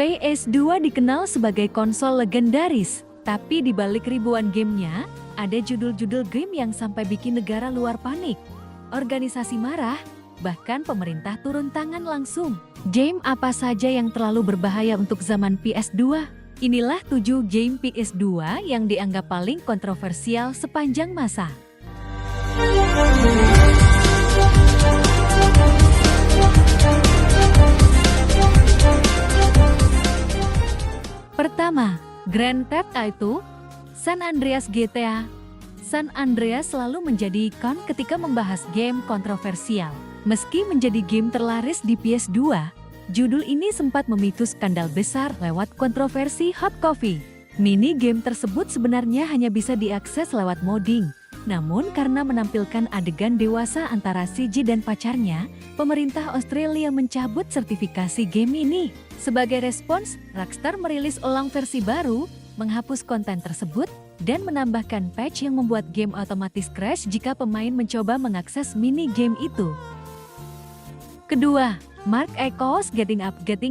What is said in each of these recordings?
PS2 dikenal sebagai konsol legendaris, tapi di balik ribuan gamenya, ada judul-judul game yang sampai bikin negara luar panik. Organisasi marah, bahkan pemerintah turun tangan langsung. Game apa saja yang terlalu berbahaya untuk zaman PS2? Inilah 7 game PS2 yang dianggap paling kontroversial sepanjang masa. Pertama, Grand Theft Auto, San Andreas GTA. San Andreas selalu menjadi ikon ketika membahas game kontroversial. Meski menjadi game terlaris di PS2, judul ini sempat memicu skandal besar lewat kontroversi hot coffee. Mini game tersebut sebenarnya hanya bisa diakses lewat modding. Namun karena menampilkan adegan dewasa antara CJ dan pacarnya, pemerintah Australia mencabut sertifikasi game ini. Sebagai respons, Rockstar merilis ulang versi baru, menghapus konten tersebut, dan menambahkan patch yang membuat game otomatis crash jika pemain mencoba mengakses mini game itu. Kedua, Mark Echoes Getting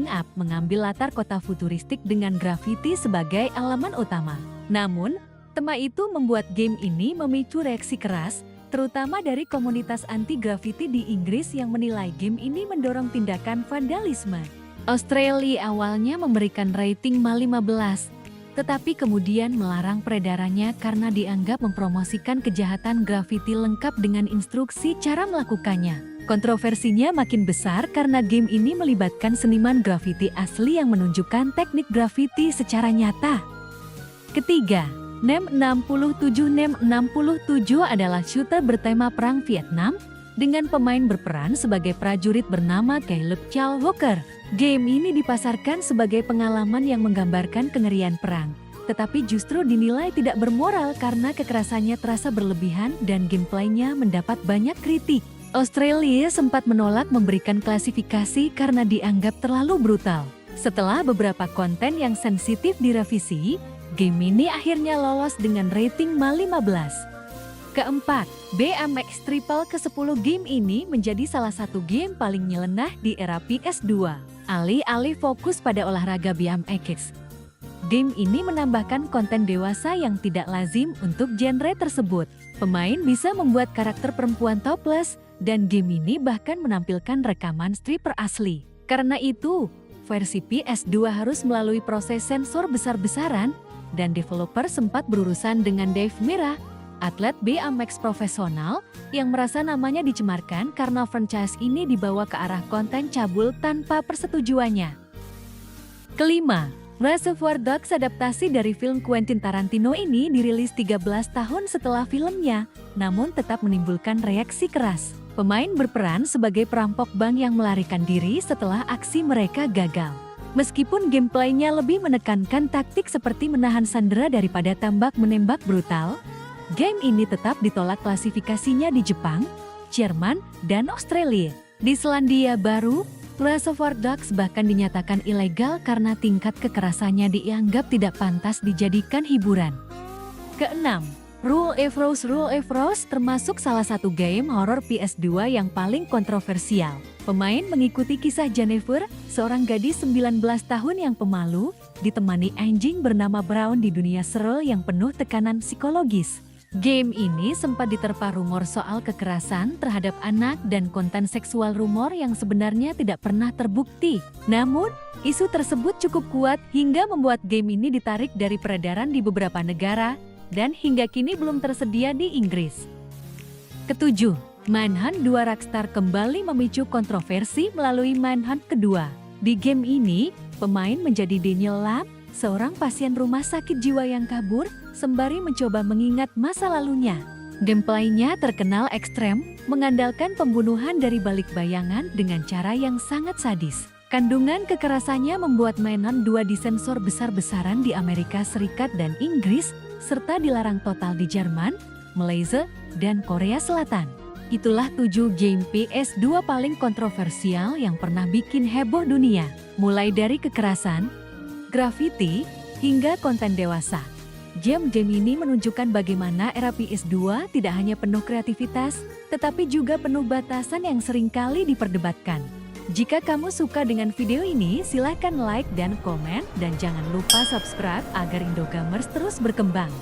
Up mengambil latar kota futuristik dengan grafiti sebagai elemen utama. Namun, tema itu membuat game ini memicu reaksi keras, terutama dari komunitas anti-grafiti di Inggris yang menilai game ini mendorong tindakan vandalisme. Australia awalnya memberikan rating Ma-15, tetapi kemudian melarang peredarannya karena dianggap mempromosikan kejahatan grafiti lengkap dengan instruksi cara melakukannya. Kontroversinya makin besar karena game ini melibatkan seniman grafiti asli yang menunjukkan teknik grafiti secara nyata. Ketiga, NEM 67 adalah shooter bertema perang Vietnam dengan pemain berperan sebagai prajurit bernama Caleb Charles Walker. Game ini dipasarkan sebagai pengalaman yang menggambarkan kengerian perang, tetapi justru dinilai tidak bermoral karena kekerasannya terasa berlebihan dan gameplaynya mendapat banyak kritik. Australia sempat menolak memberikan klasifikasi karena dianggap terlalu brutal. Setelah beberapa konten yang sensitif direvisi, game ini akhirnya lolos dengan rating Ma-15. Keempat, BMX Triple ke-10 game ini menjadi salah satu game paling nyeleneh di era PS2. Alih-alih fokus pada olahraga BMX, game ini menambahkan konten dewasa yang tidak lazim untuk genre tersebut. Pemain bisa membuat karakter perempuan topless, dan game ini bahkan menampilkan rekaman stripper asli. Karena itu, versi PS2 harus melalui proses sensor besar-besaran, dan developer sempat berurusan dengan Dave Mirra, atlet BMX profesional yang merasa namanya dicemarkan karena franchise ini dibawa ke arah konten cabul tanpa persetujuannya. Kelima, Reservoir Dogs adaptasi dari film Quentin Tarantino ini dirilis 13 tahun setelah filmnya, namun tetap menimbulkan reaksi keras. Pemain berperan sebagai perampok bank yang melarikan diri setelah aksi mereka gagal. Meskipun gameplaynya lebih menekankan taktik seperti menahan sandera daripada tembak-menembak brutal, game ini tetap ditolak klasifikasinya di Jepang, Jerman, dan Australia. Di Selandia Baru, Reservoir Dogs bahkan dinyatakan ilegal karena tingkat kekerasannya dianggap tidak pantas dijadikan hiburan. Keenam, Rule of Rose termasuk salah satu game horor PS2 yang paling kontroversial. Pemain mengikuti kisah Jennifer, seorang gadis 19 tahun yang pemalu, ditemani anjing bernama Brown di dunia serol yang penuh tekanan psikologis. Game ini sempat diterpa rumor soal kekerasan terhadap anak dan konten seksual rumor yang sebenarnya tidak pernah terbukti. Namun, isu tersebut cukup kuat hingga membuat game ini ditarik dari peredaran di beberapa negara, dan hingga kini belum tersedia di Inggris. Ketujuh, Manhunt 2 Rockstar kembali memicu kontroversi melalui Manhunt kedua. Di game ini, pemain menjadi Daniel Lam, seorang pasien rumah sakit jiwa yang kabur, sembari mencoba mengingat masa lalunya. Gameplaynya terkenal ekstrem, mengandalkan pembunuhan dari balik bayangan dengan cara yang sangat sadis. Kandungan kekerasannya membuat Manhunt 2 disensor besar-besaran di Amerika Serikat dan Inggris, serta dilarang total di Jerman, Malaysia, dan Korea Selatan. Itulah 7 game PS2 paling kontroversial yang pernah bikin heboh dunia, mulai dari kekerasan, grafiti, hingga konten dewasa. Game-game ini menunjukkan bagaimana era PS2 tidak hanya penuh kreativitas, tetapi juga penuh batasan yang seringkali diperdebatkan. Jika kamu suka dengan video ini, silahkan like dan komen, dan jangan lupa subscribe agar Indogamers terus berkembang.